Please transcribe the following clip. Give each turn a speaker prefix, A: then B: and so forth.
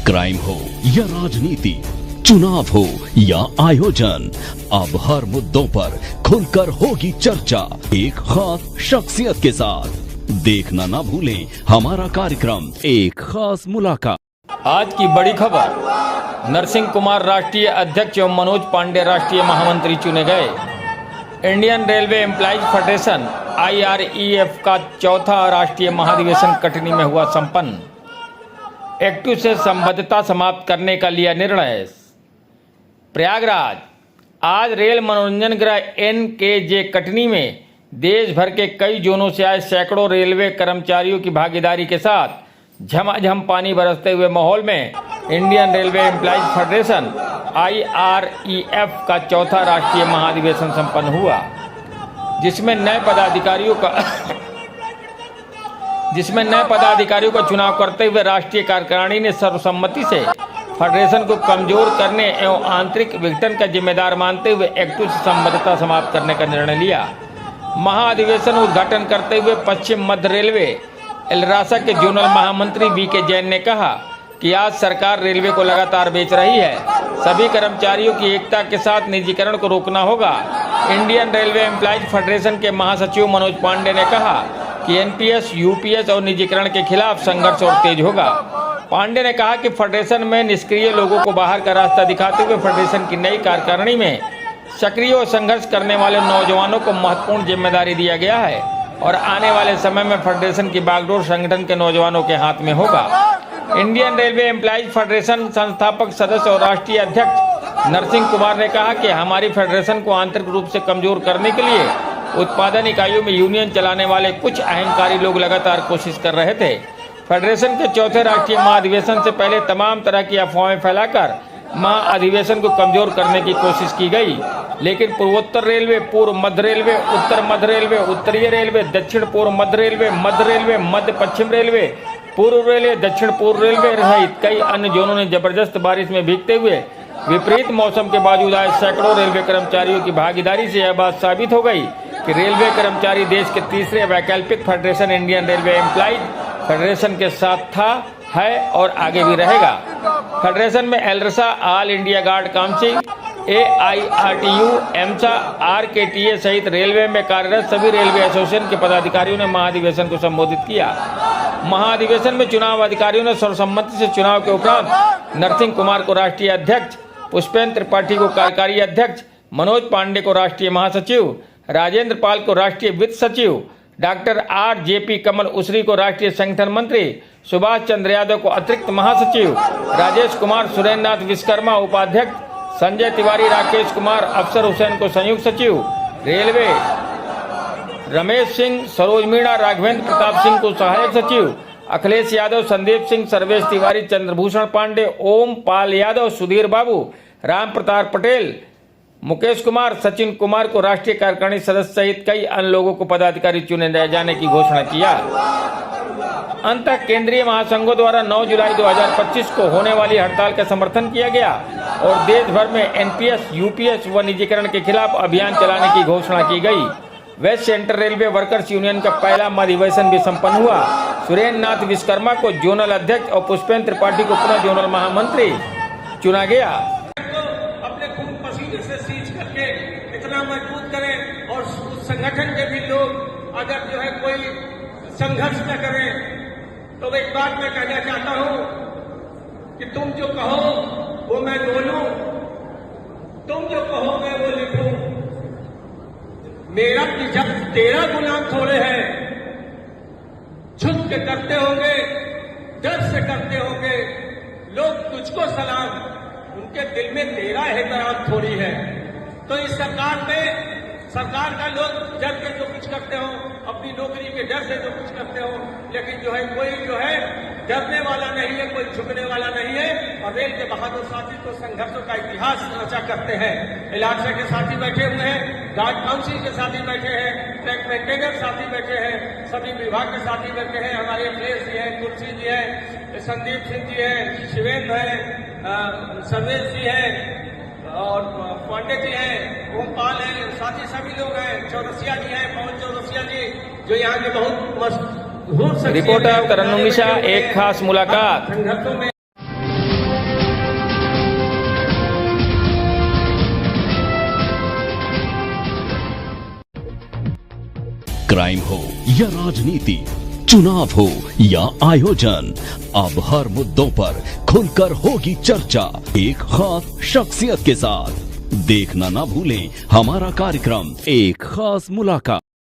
A: Crime हो या राजनीति, चुनाव हो या आयोजन, अब हर मुद्दों पर खुलकर होगी चर्चा एक खास शख्सियत के साथ। देखना ना भूलें हमारा कार्यक्रम एक खास मुलाकात।
B: आज की बड़ी खबर, नरसिंह कुमार राष्ट्रीय अध्यक्ष एवं मनोज पांडे राष्ट्रीय महामंत्री चुने गए। Indian railway employees federation IREF का चौथा राष्ट्रीय महाधिवेशन कटनी में हुआ संपन्न। एक्ट 2 से संबद्धता समाप्त करने का लिया निर्णय। प्रयागराज, आज रेल मनोरंजन गृह NKJ कटनी में देश भर के कई जोनों से आए सैकड़ों रेलवे कर्मचारियों की भागीदारी के साथ झमाझम पानी बरसते हुए माहौल में Indian railway employees federation IREF का चौथा राष्ट्रीय महाधिवेशन संपन्न हुआ, जिसमें नए पदाधिकारियों का चुनाव करते हुए राष्ट्रीय कार्यकारिणी ने सर्वसम्मति से फेडरेशन को कमजोर करने एवं आंतरिक विघटन का जिम्मेदार मानते हुए एक्ट 2 से संबद्धता समाप्त करने का निर्णय लिया। महाधिवेशन उद्घाटन करते हुए पश्चिम मध्य रेलवे एलरासा के जोनल महामंत्री VK जैन ने कहा कि आज सरकार रेलवे को लगातार बेच रही है। सभी कर्मचारियों की एकता के साथ निजीकरण को रोकना होगा। इंडियन रेलवे एम्प्लॉइज फेडरेशन के महासचिव मनोज पांडे ने कहा कि NPS, UPS और निजीकरण के खिलाफ संघर्ष और तेज होगा। पांडे ने कहा कि फेडरेशन में निष्क्रिय लोगों को बाहर का रास्ता दिखाते हुए फेडरेशन की नई कार्यकारिणी में सक्रिय और संघर्ष करने वाले नौजवानों को महत्वपूर्ण जिम्मेदारी दिया गया है और आने वाले समय में फेडरेशन की बागडोर संगठन के नौजवानों के हाथ में होगा। इंडियन रेलवे एम्प्लॉइज फेडरेशन संस्थापक सदस्य और राष्ट्रीय अध्यक्ष नरसिंह कुमार ने कहा कि हमारी फेडरेशन को आंतरिक रूप से कमजोर करने के लिए उत्पादन इकाइयों में यूनियन चलाने वाले कुछ अहंकारी लोग लगातार कोशिश कर रहे थे। फेडरेशन के चौथे राष्ट्रीय महाधिवेशन से पहले तमाम तरह की अफवाहें फैलाकर महाधिवेशन को कमजोर करने की कोशिश की गई, लेकिन पूर्वोत्तर रेलवे, पूर्व मध्य रेलवे, उत्तर मध्य रेलवे, उत्तरीय रेलवे, दक्षिण पूर्व मध्य रेलवे, मध्य पश्चिम रेलवे, पूर्व रेलवे, दक्षिण पूर्व रेलवे सहित कई अन्य जोनों ने जबरदस्त बारिश में भीगते हुए विपरीत मौसम के बावजूद आए सैकड़ों रेलवे कर्मचारियों की भागीदारी से यह बात साबित हो गई कि रेलवे कर्मचारी देश के तीसरे वैकल्पिक federation Indian railway employees federation के साथ था, है और आगे भी रहेगा। फेडरेशन में एलरसा, All India Guard Council, AIRTU, EMSA, RKTA सहित रेलवे में कार्यरत सभी रेलवे एसोसिएशन के पदाधिकारियों ने महाधिवेशन को संबोधित किया। महाधिवेशन में चुनाव अधिकारियों ने सर्वसम्मति से चुनाव के उपरांत नरसिंह कुमार को राष्ट्रीय अध्यक्ष, पुष्पेंद्र त्रिपाठी को कार्यकारी अध्यक्ष, मनोज पांडे को राष्ट्रीय महासचिव, राजेंद्र पाल को राष्ट्रीय वित्त सचिव, डॉक्टर RJP कमल उसरी को राष्ट्रीय संगठन मंत्री, सुभाष चंद्र यादव को अतिरिक्त महासचिव, राजेश कुमार, सुरेंद्र नाथ विश्वकर्मा उपाध्यक्ष, संजय तिवारी, राकेश कुमार, अफसर हुसैन को संयुक्त सचिव, रेलवे रमेश सिंह, सरोज मीणा, राघवेंद्र प्रताप सिंह को सहायक सचिव, अखिलेश यादव, संदीप सिंह, सर्वेश तिवारी, चंद्रभूषण पांडे, ओम पाल यादव, सुधीर बाबू, राम प्रताप पटेल, मुकेश कुमार, सचिन कुमार को राष्ट्रीय कार्यकारिणी सदस्य सहित कई अन्य लोगों को पदाधिकारी चुने जाने की घोषणा किया। अंततः केंद्रीय महासंघों द्वारा 9 जुलाई 2025 को होने वाली हड़ताल का समर्थन किया गया और देश भर में NPS, UPS व निजीकरण के खिलाफ अभियान चलाने की घोषणा की गई। West Central Railway workers union का पहला महाधिवेशन भी संपन्न हुआ। सुरेंद्र नाथ विश्वकर्मा को जोनल अध्यक्ष और पुष्पेंद्र त्रिपाठी को पुनः जोनल महामंत्री चुना गया।
C: अपने खून पसीने से सींच करके इतना मजबूत करें और उस संगठन के भी लोग अगर जो है कोई संघर्ष न करें, तो एक बात मैं कहना चाहता हूं कि तुम जो कहो वो मैं बोलूं, तुम जो कहो मैं वो लिखूं। मेरा पीछा तेरा गुलाम थोड़े हैं। झुक के करते होंगे, डर से करते होंगे लोग तुझको सलाम, उनके दिल में तेरा एहतराम थोड़ी है। तो इस सरकार का लोग डर के जो कुछ करते हो, अपनी नौकरी के डर से जो कुछ करते हो, लेकिन जो है कोई जो है डरने वाला नहीं है, कोई झुकने वाला नहीं है। और रेल के बहादुर साथी तो संघर्षों का इतिहास रचा करते हैं। इलाके के साथी बैठे हुए हैं, गार्ड काउंसिल के साथी बैठे हैं, ट्रैक मेंटेनर साथी बैठे हैं, सभी विभाग के साथी बैठे हैं। हमारे अखिलेश जी हैं, तुलसी जी हैं, संदीप सिंह जी हैं, शिवेंद्र हैं, सर्वेश जी हैं और पांडे जी हैं, ओमपाल हैं, साथी सभी लोग हैं, चौरसिया जी हैं, पवन चौरसिया जी जो यहाँ के बहुत मशहूर
B: रिपोर्टर करण मिश्रा, एक खास मुलाकात।
C: संघर्षों में
A: क्राइम हो या राजनीति, चुनाव हो या आयोजन, अब हर मुद्दों पर खुलकर होगी चर्चा एक खास शख्सियत के साथ। देखना ना भूलें हमारा कार्यक्रम एक खास मुलाकात।